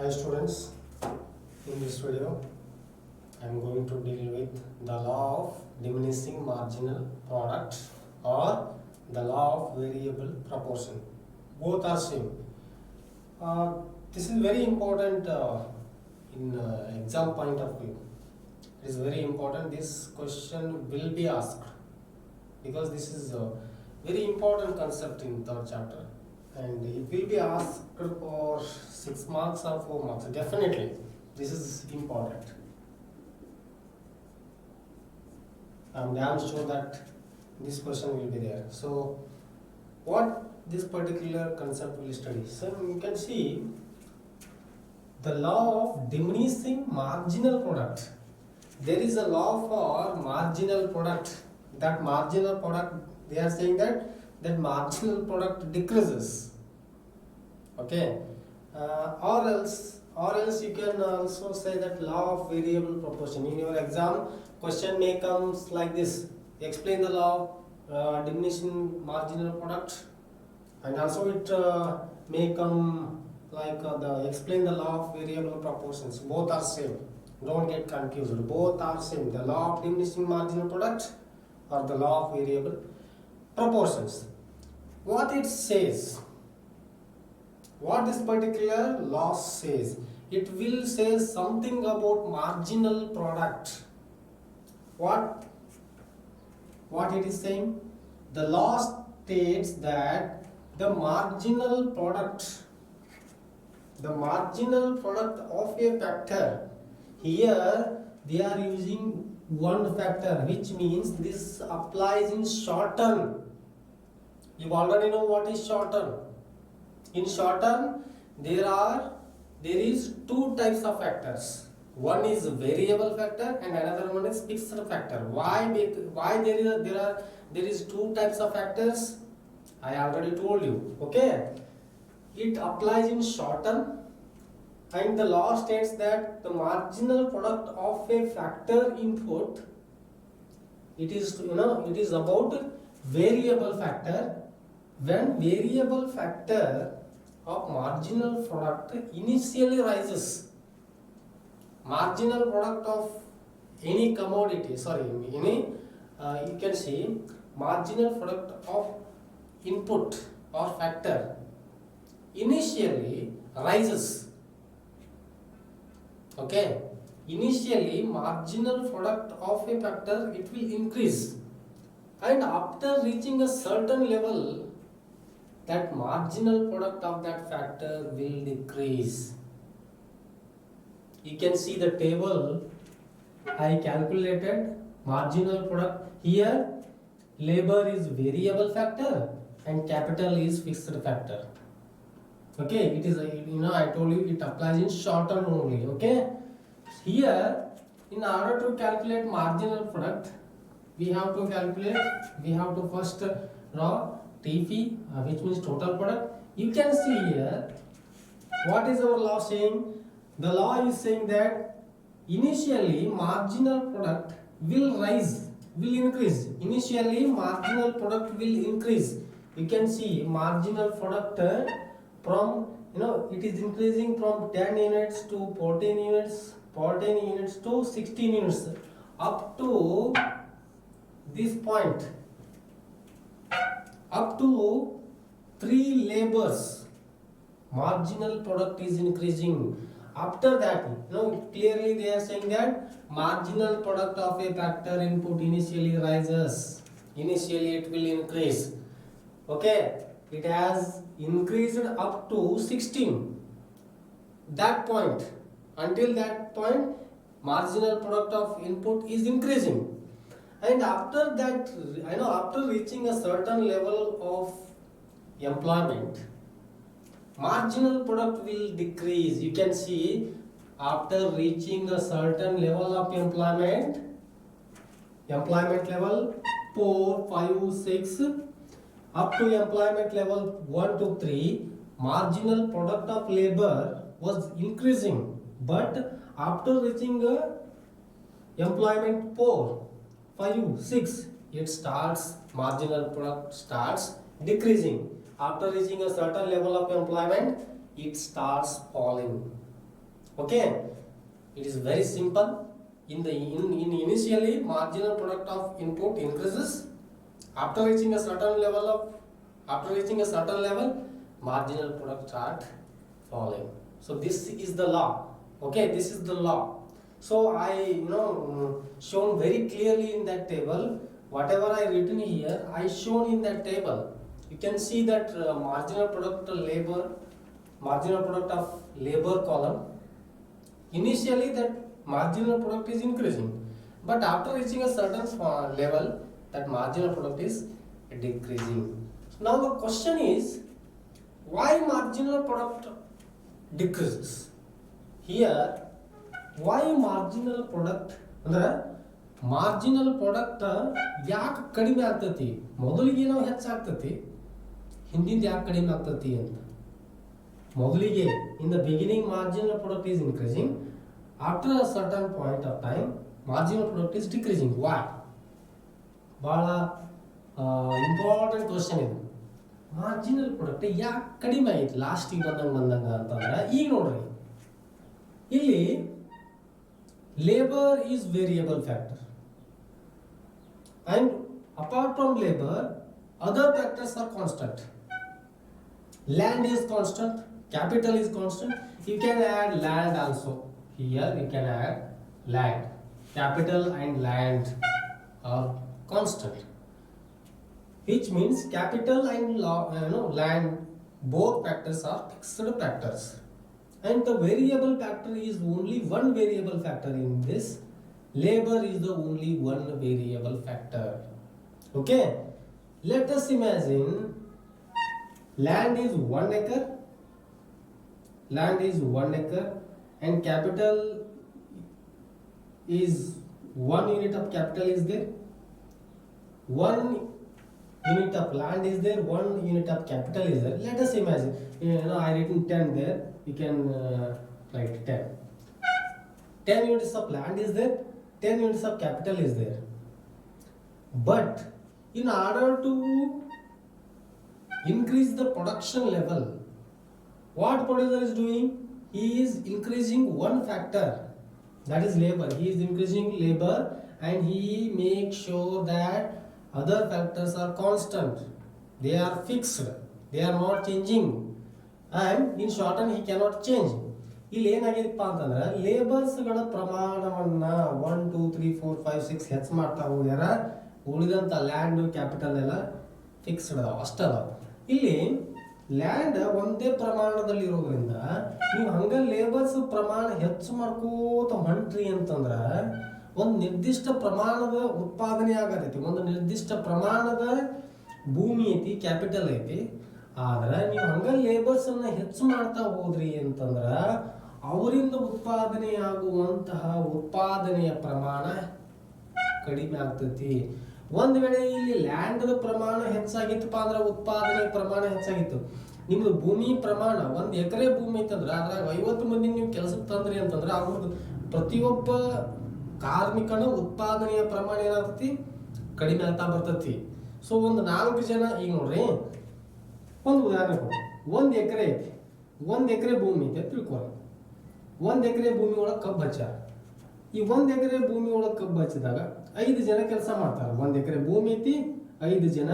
Hi students, in this video I am going to deal with the law of diminishing marginal product or the law of variable proportion. Both are same. This is very important in exam point of view. It is very important. This question will be asked because this is a very important concept in third chapter. And it will be asked for 6 marks or 4 marks. Definitely, this is important. I'm damn sure that this question will be there. So, what this particular concept will study? So, you can see the law of diminishing marginal product. There is a law for marginal product. That marginal product, they are saying that marginal product decreases. Okay, or else you can also say that law of variable proportion. In your exam, question may comes like this: explain the law of diminishing marginal product, and also it may come like explain the law of variable proportions. Both are same. Don't get confused. Both are same. The law of diminishing marginal product or the law of variable proportions. What it says, what this particular law says, it will say something about marginal product. What it is saying? The law states that the marginal product of a factor, here they are using one factor, which means this applies in short term. You already know what is short term. In short term, there is two types of factors. One is variable factor and another one is fixed factor. Why there is two types of factors? I already told you. Okay, it applies in short term, and the law states that the marginal product of a factor input, it is about variable factor. When variable factor of marginal product initially rises, marginal product of any commodity, you can see marginal product of input or factor initially rises. Okay, initially marginal product of a factor, it will increase, and after reaching a certain level, that marginal product of that factor will decrease. You can see the table I calculated marginal product. Here labor is variable factor and capital is fixed factor. Okay, it is I told you it applies in short term only. Okay, here in order to calculate marginal product, we have to first draw TP, which means total product. You can see here, what is our law saying? The law is saying that initially marginal product will increase. Initially marginal product will increase. You can see marginal product from, it is increasing from 10 units to 14 units, 14 units to 16 units, up to this point. Up to 3 labors, marginal product is increasing. After that, clearly they are saying that marginal product of a factor input initially rises. Initially it will increase. Okay, it has increased up to 16. That point, until that point, marginal product of input is increasing. And after that, after reaching a certain level of employment, marginal product will decrease. You can see after reaching a certain level of employment level 4, 5, 6, up to employment level 1 to 3, marginal product of labor was increasing. But after reaching employment 4, 5, 6, marginal product starts decreasing. After reaching a certain level of employment, it starts falling. Okay, it is very simple. In initially marginal product of input increases. After reaching a certain level, marginal product start falling. So this is the law. Okay, this is the law. So I shown very clearly in that table. Whatever I written here, I shown in that table. You can see that marginal product of labor column. Initially that marginal product is increasing, but after reaching a certain level, that marginal product is decreasing. Now the question is, why marginal product decreases? Here, why marginal product ಅಂದ್ರೆ marginal product ಯಾಕೆ ಕಡಿಮೆ ಆಗ್ತತಿ? ಮೊದಲಿಗೆ ನಾವು ಹೆಚ್ಚಾಗ್ತತಿ, ಹಿಂದಿಂದ ಯಾಕೆ ಕಡಿಮೆ ಆಗ್ತತಿ ಅಂತ. ಮೊದಲಿಗೆ in the beginning marginal product is increasing, after a certain point of time marginal product is decreasing. Why? ಬಹಳ ಇಂಪಾರ್ಟೆಂಟ್ ಕ್ವಶನ್ ಇದು. ಮಾರ್ಜಿನಲ್ ಪ್ರಾಡಕ್ಟ್ ಯಾಕೆ ಕಡಿಮೆ ಆಯ್ತು ಲಾಸ್ಟಿಗೆ ಬಂದಂಗ ಅಂತಂದ್ರೆ, ಈಗ ನೋಡ್ರಿ, ಇಲ್ಲಿ labour is variable factor and apart from labor other factors are constant. Land is constant, capital is constant. You can add land also. Here you can add land. Capital and land are constant, which means capital and land, both factors are fixed factors, and the variable factor is only one variable factor in this. Labor is the only one variable factor. Okay, let us imagine land is 1 acre. Land is 1 acre and capital is 1 unit of capital is there. 1 unit of land is there, 1 unit of capital is there. Let us imagine, I written 10 there, you can write 10. 10 units of land is there, 10 units of capital is there. But in order to increase the production level, what producer is doing? He is increasing one factor, that is labor. He is increasing labor and he makes sure that other factors are constant. They are fixed. They are not changing. And in short term he cannot change. ಇಲ್ಲಿ ಏನಾಗಿದೆಪ್ಪ ಅಂತಂದ್ರೆ, ಲೇಬರ್ಸ್ಗಳ ಪ್ರಮಾಣವನ್ನ 1 2 3 4 5 6 ಹೆಚ್ಚು ಮಾಡ್ತಾ ಹೋಗ್ಯಾರ. ಉಳಿದಂತ land capital ಎಲ್ಲ fixed ಅದಾವ, ಅಷ್ಟೇ ಅದಾವ. ಇಲ್ಲಿ ಲ್ಯಾಂಡ್ ಒಂದೇ ಪ್ರಮಾಣದಲ್ಲಿ ಇರೋದ್ರಿಂದ ನೀವು ಹಂಗ ಲೇಬರ್ಸ್ ಪ್ರಮಾಣ ಹೆಚ್ಚು ಮಾಡ್ಕೋತ ಹೊಂಟ್ರಿ ಅಂತಂದ್ರ ಒಂದು ನಿರ್ದಿಷ್ಟ ಪ್ರಮಾಣದ ಉತ್ಪಾದನೆ ಆಗತೈತಿ. ಒಂದು ನಿರ್ದಿಷ್ಟ ಪ್ರಮಾಣದ ಭೂಮಿ ಐತಿ, ಕ್ಯಾಪಿಟಲ್ ಐತಿ. ಆದ್ರೆ ನೀವು ಹಂಗ ಲೇಬರ್ಸ್ ಅನ್ನ ಹೆಚ್ಚು ಮಾಡ್ತಾ ಹೋದ್ರಿ ಅಂತಂದ್ರ ಅವರಿಂದ ಉತ್ಪಾದನೆಯಾಗುವಂತಹ ಉತ್ಪಾದನೆಯ ಪ್ರಮಾಣ ಕಡಿಮೆ ಆಗ್ತೈತಿ. ಒಂದ್ ವೇಳೆ ಇಲ್ಲಿ ಲ್ಯಾಂಡ್ ಪ್ರಮಾಣ ಹೆಚ್ಚಾಗಿತ್ತಪ್ಪ ಅಂದ್ರೆ ಉತ್ಪಾದನೆ ಪ್ರಮಾಣ ಹೆಚ್ಚಾಗಿತ್ತು. ನಿಮ್ದು ಭೂಮಿ ಪ್ರಮಾಣ 1 ಎಕರೆ ಭೂಮಿ ಐತಂದ್ರ ಅದ್ರಾಗ 50 ಮಂದಿ ನೀವು ಕೆಲಸಕ್ಕೆ ತಂದ್ರಿ ಅಂತಂದ್ರ ಅವ್ರದ್ದು ಪ್ರತಿಯೊಬ್ಬ ಕಾರ್ಮಿಕನ ಉತ್ಪಾದನೆಯ ಪ್ರಮಾಣ ಏನಾಗ್ತತಿ? ಕಡಿಮೆ ಆಗ್ತಾ ಬರ್ತತಿ. ಸೊ ಒಂದು 4 ಜನ, ಈಗ ನೋಡ್ರಿ ಒಂದು ಉದಾಹರಣೆ ಕೊಡಿ. 1 ಎಕರೆ ಐತಿ, 1 ಎಕರೆ ಭೂಮಿ ಐತೆ ತಿಳ್ಕೊಳ್ಳಿ. 1 ಎಕರೆ ಭೂಮಿ ಒಳಗೆ ಕಬ್ಬು ಹಚ್ಚಾರ. ಈ 1 ಎಕರೆ ಭೂಮಿ ಒಳಗೆ ಕಬ್ಬು ಹಚ್ಚಿದಾಗ 5 ಜನ ಕೆಲಸ ಮಾಡ್ತಾರೆ. 1 ಎಕರೆ ಭೂಮಿ ಐತಿ, 5 ಜನ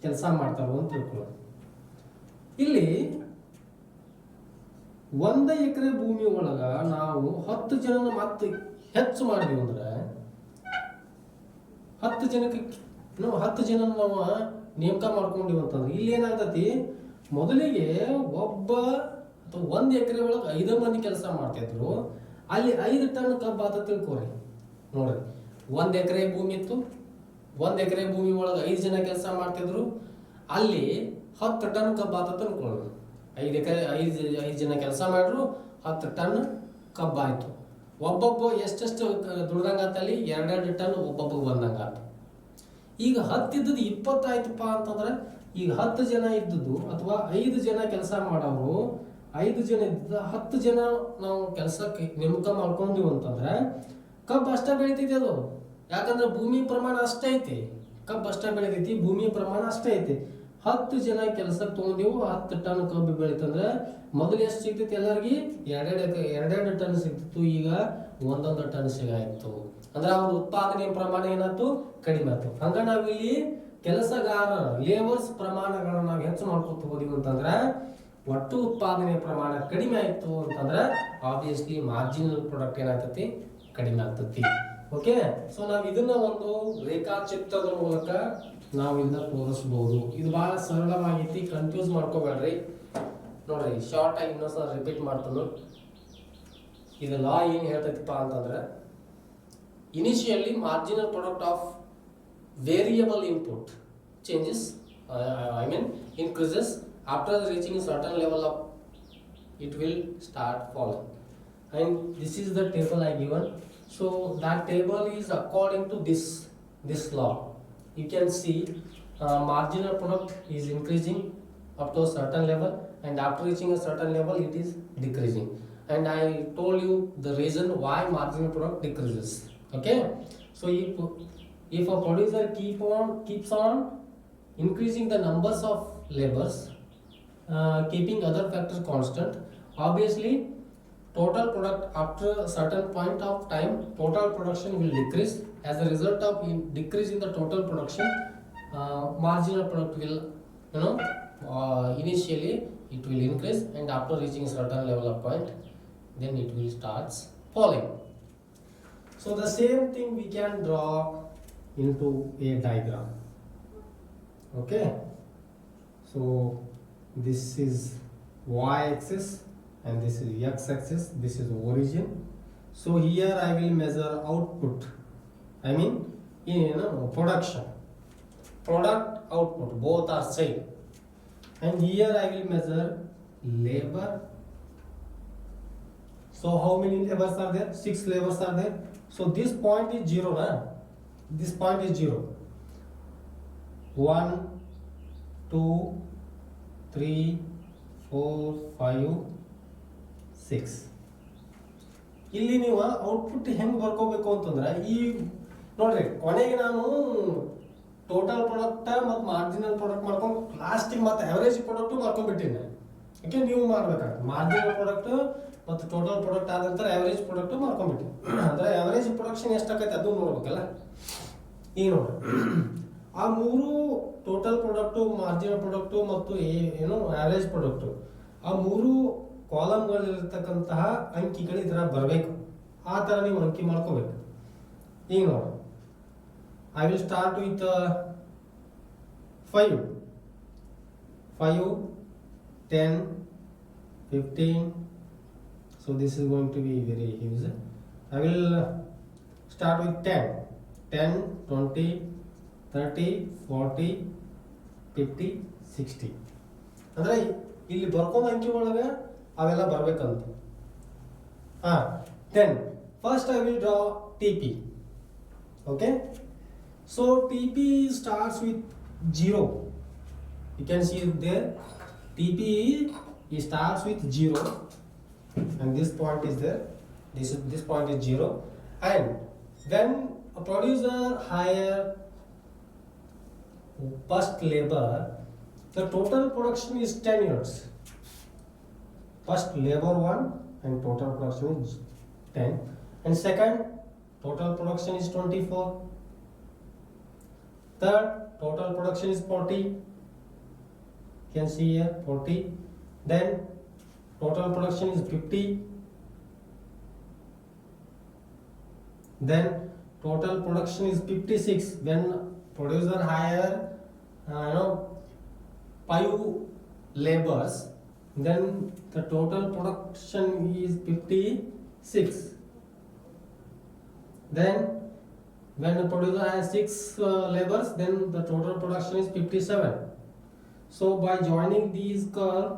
ಕೆಲಸ ಮಾಡ್ತಾರೆ ಅಂತ ತಿಳ್ಕೊಳ್ಳಿ. ಇಲ್ಲಿ 1 ಎಕರೆ ಭೂಮಿ ಒಳಗ ನಾವು 10 ಜನ ಮತ್ತೆ ಹೆಚ್ಚು ಮಾಡಿದ್ವಿ ಅಂದ್ರೆ 10 ಜನಕ್ಕೆ 10 ಜನ ನಾವು ನೇಮಕ ಮಾಡ್ಕೊಂಡಿವಿ ಅಂತಂದ್ರೆ ಇಲ್ಲಿ ಏನಾಗ್ತತಿ? ಮೊದಲಿಗೆ ಒಬ್ಬ ಅಥವಾ 1 ಎಕರೆ ಒಳಗೆ 5 ಮಂದಿ ಕೆಲಸ ಮಾಡ್ತಿದ್ರು. ಅಲ್ಲಿ 5 ಟನ್ ಕಬ್ಬು ಆತ ತಿಳ್ಕೊರಿ. ನೋಡ್ರಿ, 1 ಎಕರೆ ಭೂಮಿ ಇತ್ತು, 1 ಎಕರೆ ಭೂಮಿ ಒಳಗೆ 5 ಜನ ಕೆಲಸ ಮಾಡ್ತಿದ್ರು. ಅಲ್ಲಿ 10 ಟನ್ ಕಬ್ಬು ಆತ ತಿಳ್ಕೊಳ್ಳಿ. 5 ಎಕರೆ 5 ಜನ ಕೆಲಸ ಮಾಡ್ರು, 10 ಟನ್ ಕಬ್ಬು ಆಯ್ತು. ಒಬ್ಬೊಬ್ಬ ಎಷ್ಟೆಷ್ಟು ದುಡ್ದಂಗಾತಲ್ಲಿ 2 ಟನ್ ಒಬ್ಬೊಬ್ಬಗೆ ಬಂದಂಗಾತ. ಈಗ 10 ಇದ್ದದ್ದು 20 ಆಯ್ತಪ್ಪ ಅಂತಂದ್ರೆ ಈಗ 10 ಜನ ಇದ್ದದ್ದು ಅಥವಾ 5 ಜನ ಕೆಲಸ ಮಾಡೋರು 5 ಜನ ಇದ್ದ 10 ಜನ ನಾವು ಕೆಲಸಕ್ಕೆ ನೇಮಕ ಮಾಡ್ಕೊಂಡಿವಿ ಅಂತಂದ್ರೆ ಕಬ್ಬು ಅಷ್ಟೇ ಬೆಳಿತೈತಿ. ಅದು ಯಾಕಂದ್ರೆ ಭೂಮಿ ಪ್ರಮಾಣ ಅಷ್ಟೇ ಐತಿ, ಕಬ್ಬು ಅಷ್ಟೇ ಬೆಳಿತೈತಿ, ಭೂಮಿ ಪ್ರಮಾಣ ಅಷ್ಟೇ ಐತಿ. 10 ಜನ ಕೆಲಸಕ್ಕೆ ತೊಗೊಂಡಿವು 10 ಟನ್ ಕಬ್ಬು ಬೆಳೀತಂದ್ರೆ ಮೊದಲು ಎಷ್ಟು ಸಿಗ್ತಿತ್ತು ಎಲ್ಲರಿಗೆ ಎರಡೆರಡು ಟನ್ ಸಿಗ್ತಿತ್ತು, ಈಗ ಒಂದೊಂದು ಟನ್ ಸಿಗಾಯ್ತು. ಅಂದ್ರೆ ಅವ್ರ ಉತ್ಪಾದನೆ ಪ್ರಮಾಣ ಏನಾಯ್ತು, ಕಡಿಮೆ ಆಯ್ತು. ಹಂಗ ನಾವಿಲ್ಲಿ ಕೆಲಸಗಾರ ಲೇಬರ್ಸ್ ಪ್ರಮಾಣಗಳನ್ನ ನಾವು ಹೆಚ್ಚು ಮಾಡ್ಕೊತ ಹೋದಿವಿ ಅಂತಂದ್ರೆ ಒಟ್ಟು ಉತ್ಪಾದನೆ ಪ್ರಮಾಣ ಕಡಿಮೆ ಆಯ್ತು ಅಂತಂದ್ರೆ ಆಬ್ವಿಯಸ್ಲಿ ಮಾರ್ಜಿನಲ್ ಪ್ರಾಡಕ್ಟ್ ಏನಾಗ್ತತಿ, ಕಡಿಮೆ ಆಗ್ತತಿ. ಓಕೆ, ಸೊ ನಾವು ಇದನ್ನ ಒಂದು ರೇಖಾಚಿತ್ರದ ಮೂಲಕ ನಾವು ಇದನ್ನ ತೋರಿಸಬಹುದು. ಇದು ಬಹಳ ಸರಳವಾಗೈತಿ, ಕನ್ಫ್ಯೂಸ್ ಮಾಡ್ಕೋಬೇಡ್ರಿ. ನೋಡ್ರಿ, ಶಾರ್ಟ್ ಆಗಿ ಇನ್ನೊಂದ್ಸಲ ರಿಪೀಟ್ ಮಾಡ್ತಾನು. ಇದು ಲಾ ಏನ್ ಹೇಳ್ತೈತಿಪ್ಪ ಅಂತಂದ್ರೆ, initially marginal product of variable input changes, increases. After reaching a certain level of, it will start falling. And this is the table I given. So that table is according to this law. You can see marginal product is increasing up to a certain level, and after reaching a certain level it is decreasing. And I told you the reason why marginal product decreases. Okay, so if a producer keeps on increasing the numbers of labors, keeping other factors constant, obviously total product after a certain point of time, total production will decrease. As a result of decrease in the total production, marginal product will, initially it will increase, and after reaching a certain level of point, then it will starts falling. So the same thing we can draw into a diagram. Okay, so this is y axis and this is x axis, this is origin. So here I will measure output, production, product output, both are same. And here I will measure labor. So how many labors are there? 6 labors are there. So this point is 0, this point is 0. 1 2 3 4 5 6. ಇಲ್ಲಿ ನೀವು output ಹೆಂಗೆ ಬರ್ಕೋಬೇಕು ಅಂತಂದ್ರೆ, ಈ ನೋಡ್ರಿ ಕೊನೆಗೆ ನಾನು total product ಮತ್ತು marginal product ಮಾಡ್ಕೊಂಡು ಲಾಸ್ಟಿಗೆ ಮತ್ತೆ ಅವರೇಜ್ ಪ್ರಾಡಕ್ಟು ಮಾಡ್ಕೊಂಡ್ಬಿಟ್ಟಿನಿ. ಓಕೆ, ನೀವು ಮಾಡ್ಬೇಕಾಗುತ್ತೆ ಮಾರ್ಜಿನಲ್ ಪ್ರಾಡಕ್ಟ್ ಮತ್ತು ಟೋಟಲ್ ಪ್ರಾಡಕ್ಟ್ ಆದ ನಂತರ ಅವರೇಜ್ ಪ್ರಾಡಕ್ಟ್ ಮಾಡ್ಕೊಂಡ್ಬಿಟ್ಟಿನಿ. ಅಂದ್ರೆ ಅವರೇಜ್ ಪ್ರೊಡಕ್ಷನ್ ಎಷ್ಟಾಗೈತೆ ಅದು ನೋಡ್ಬೇಕಲ್ಲ. ಈಗ ನೋಡ್ರಿ, ಆ ಮೂರು ಟೋಟಲ್ ಪ್ರಾಡಕ್ಟು, ಮಾರ್ಜಿನಲ್ ಪ್ರಾಡಕ್ಟು ಮತ್ತು ಅವರೇಜ್ ಪ್ರಾಡಕ್ಟು, ಆ ಮೂರು ಕಾಲಮ್ಗಳಿರ್ತಕ್ಕಂತಹ ಅಂಕಿಗಳು ಇದರ ಬರಬೇಕು. ಆ ಥರ ನೀವು ಅಂಕಿ ಮಾಡ್ಕೋಬೇಕು. ಈಗ ನೋಡಿ, I will start with 5 10 15. So this is going to be very huge. I will start with 10 20 30 40 50 60. ಅಂದ್ರೆ ಇಲ್ಲಿ ಬರ್ಕೊಂಡ ಅಂಕಿ ಒಳಗೆ ಅವೆಲ್ಲ ಬರ್ಬೇಕಂತ. Then first I will draw TP. Okay, so TP starts with 0. You can see it there. TP starts with 0, and this point is there. This point is 0, and when a producer hire first labor, the total production is 10 units. First labor 1 and total production is 10, and second total production is 24. Third total production is 40. You can see here 40. Then total production is 50. Then total production is 56. When producer hire 5 labors, then the total production is 56. Then when the producer has 6 labors, then the total production is 57. So by joining these curve,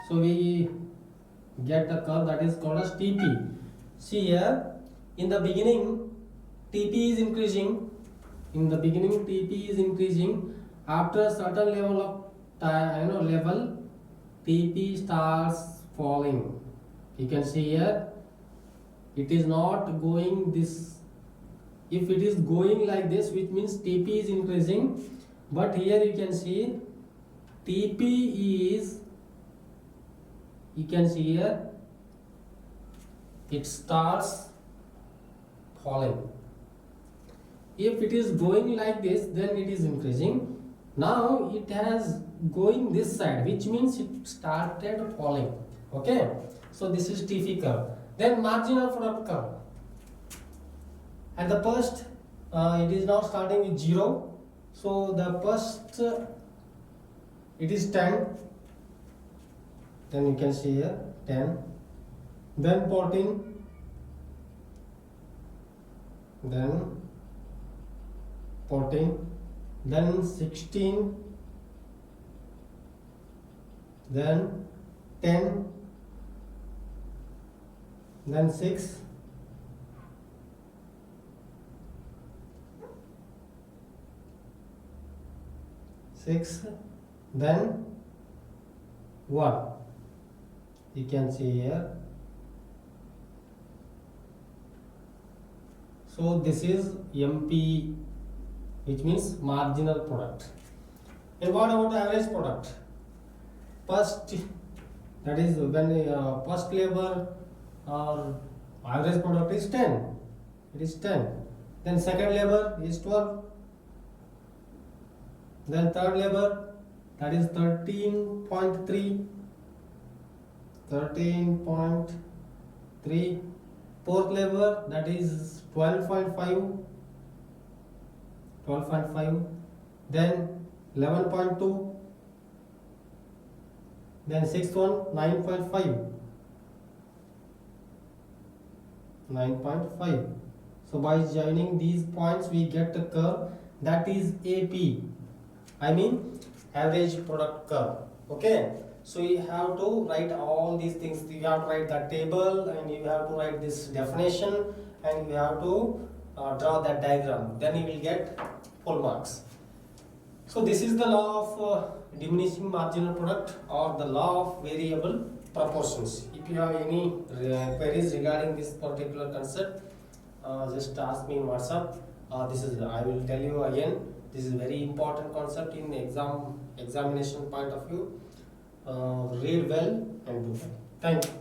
so we get the curve that is called as TP. See here, in the beginning TP is increasing. In the beginning TP is increasing. After a certain level of level, TP starts falling. You can see here, it is not going this if it is going like this, which means TP is increasing, but here you can see TP is, you can see here, it starts falling. If it is going like this, then it is increasing. Now it has going this side, which means it started falling. Okay, so this is TP curve. Then marginal product curve. At the first, it is now starting with 0. So the first, it is 10. Then you can see here 10. Then 14. Then 14. Then 16. Then 10. Then 6. Then 1. You can see here. So this is MP, which means marginal product. And what about average product? First, that is when first labor or average product is 10. It is 10. Then second labor is 12. Then third labor, that is 13.3. 13.3. Fourth labor, that is 12.5. 12.5. Then 11.2. Then sixth one, 9.5. 9.5. So by joining these points, we get a curve that is AP. I mean average product curve. Okay. So you have to write all these things. You have to write the table, and you have to write this definition, and you have to draw that diagram. Then you will get full marks. So this is the law of diminishing marginal product, or the law of variable proportions. If you have any queries regarding this particular concept, just ask me in WhatsApp. This is, I will tell you again, this is very important concept in examination point of view. Read well and do well. Thank you.